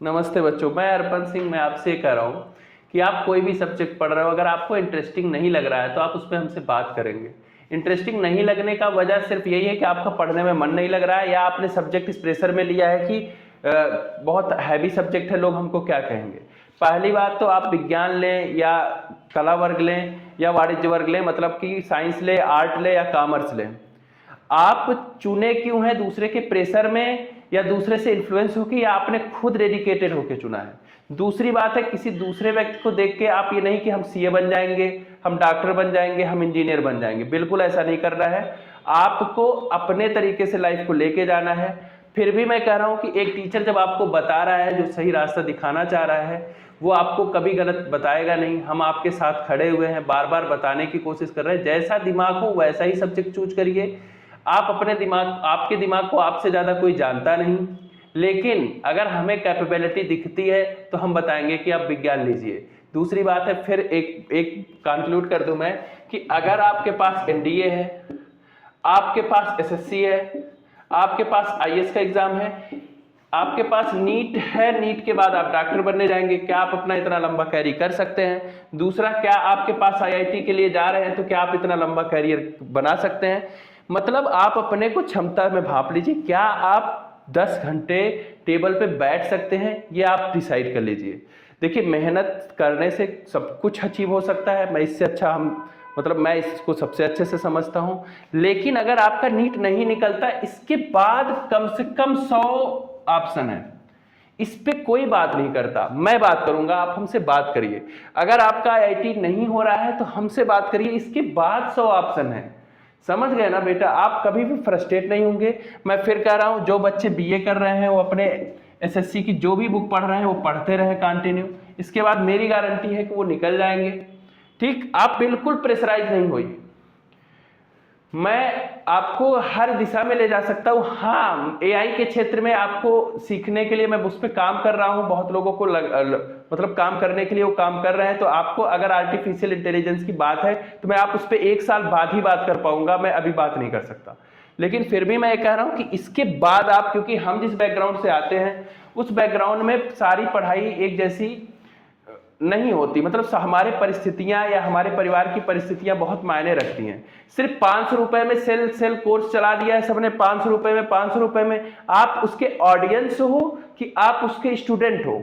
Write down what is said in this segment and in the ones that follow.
नमस्ते बच्चों, मैं अर्पण सिंह। मैं आपसे कह रहा हूँ कि आप कोई भी सब्जेक्ट पढ़ रहे हो, अगर आपको इंटरेस्टिंग नहीं लग रहा है तो आप उस पर हमसे बात करेंगे। इंटरेस्टिंग नहीं लगने का वजह सिर्फ यही है कि आपका पढ़ने में मन नहीं लग रहा है, या आपने सब्जेक्ट इस प्रेशर में लिया है कि बहुत हैवी सब्जेक्ट है, लोग हमको क्या कहेंगे। पहली बात तो आप विज्ञान लें या कला वर्ग लें या वाणिज्य वर्ग लें, मतलब कि साइंस लें, आर्ट लें या कॉमर्स लें, आप चुने क्यों हैं? दूसरे के प्रेशर में या दूसरे से इन्फ्लुएंस होकर, या आपने खुद डेडिकेटेड होकर चुना है। दूसरी बात है, किसी दूसरे व्यक्ति को देख के आप ये नहीं कि हम सीए बन जाएंगे, हम डॉक्टर बन जाएंगे, हम इंजीनियर बन जाएंगे, बिल्कुल ऐसा नहीं करना है। आपको अपने तरीके से लाइफ को लेके जाना है। फिर भी मैं कह रहा हूं कि एक टीचर जब आपको बता रहा है, जो सही रास्ता दिखाना चाह रहा है, वो आपको कभी गलत बताएगा नहीं। हम आपके साथ खड़े हुए हैं, बार बार बताने की कोशिश कर रहे हैं। जैसा दिमाग हो वैसा ही सब्जेक्ट चूज करिए। आप अपने दिमाग, आपके दिमाग को आपसे ज़्यादा कोई जानता नहीं, लेकिन अगर हमें कैपेबिलिटी दिखती है तो हम बताएंगे कि आप विज्ञान लीजिए। दूसरी बात है, फिर एक कंक्लूड कर दूं मैं कि अगर आपके पास एनडीए है, आपके पास एसएससी है, आपके पास आईएएस का एग्जाम है, आपके पास नीट है, नीट के बाद आप डॉक्टर बनने जाएंगे, क्या आप अपना इतना लंबा कैरियर कर सकते हैं? दूसरा, क्या आपके पास आईआईटी के लिए जा रहे हैं तो क्या आप इतना लंबा कैरियर बना सकते हैं? मतलब आप अपने को क्षमता में भाप लीजिए, क्या आप 10 घंटे टेबल पे बैठ सकते हैं, ये आप डिसाइड कर लीजिए। देखिए, मेहनत करने से सब कुछ अचीव हो सकता है। मैं इससे अच्छा मैं इसको सबसे अच्छे से समझता हूं। लेकिन अगर आपका नीट नहीं निकलता, इसके बाद कम से कम 100 ऑप्शन है। इस पे कोई बात नहीं करता, मैं बात करूंगा, आप हमसे बात करिए। अगर आपका आईआईटी नहीं हो रहा है तो हमसे बात करिए, इसके बाद 100 ऑप्शन है। समझ गए ना बेटा? आप कभी भी फ्रस्ट्रेट नहीं होंगे। मैं फिर कह रहा हूं, जो बच्चे बीए कर रहे हैं वो अपने एसएससी की जो भी बुक पढ़ रहे हैं वो पढ़ते रहे कंटिन्यू। इसके बाद मेरी गारंटी है कि वो निकल जाएंगे। ठीक, आप बिल्कुल प्रेशराइज नहीं होइए। मैं आपको हर दिशा में ले जा सकता हूँ। हाँ, एआई के क्षेत्र में आपको सीखने के लिए मैं उस पर काम कर रहा हूँ। बहुत लोगों को काम करने के लिए वो काम कर रहे हैं। तो आपको अगर आर्टिफिशियल इंटेलिजेंस की बात है तो मैं आप उस पर 1 साल बाद ही बात कर पाऊंगा, मैं अभी बात नहीं कर सकता। लेकिन फिर भी मैं ये कह रहा हूँ कि इसके बाद आप, क्योंकि हम जिस बैकग्राउंड से आते हैं उस बैकग्राउंड में सारी पढ़ाई एक जैसी नहीं होती। मतलब हमारे परिस्थितियां या हमारे परिवार की परिस्थितियां बहुत मायने रखती हैं। सिर्फ 500 रुपए में सेल कोर्स चला दिया है सबने, 500 रुपए में, 500 रुपए में। आप उसके ऑडियंस हो कि आप उसके स्टूडेंट हो?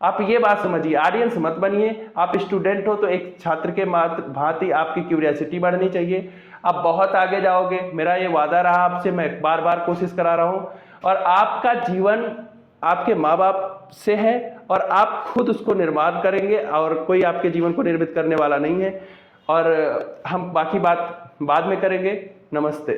आप ये बात समझिए, ऑडियंस मत बनिए। आप स्टूडेंट हो तो एक छात्र के भांति आपकी क्यूरियोसिटी बढ़नी चाहिए। आप बहुत आगे जाओगे, मेरा ये वादा रहा आपसे, मैं बार बार कोशिश करा रहा हूं। और आपका जीवन आपके माँ बाप से है और आप खुद उसको निर्माण करेंगे, और कोई आपके जीवन को निर्मित करने वाला नहीं है। और हम बाकी बात बाद में करेंगे। नमस्ते।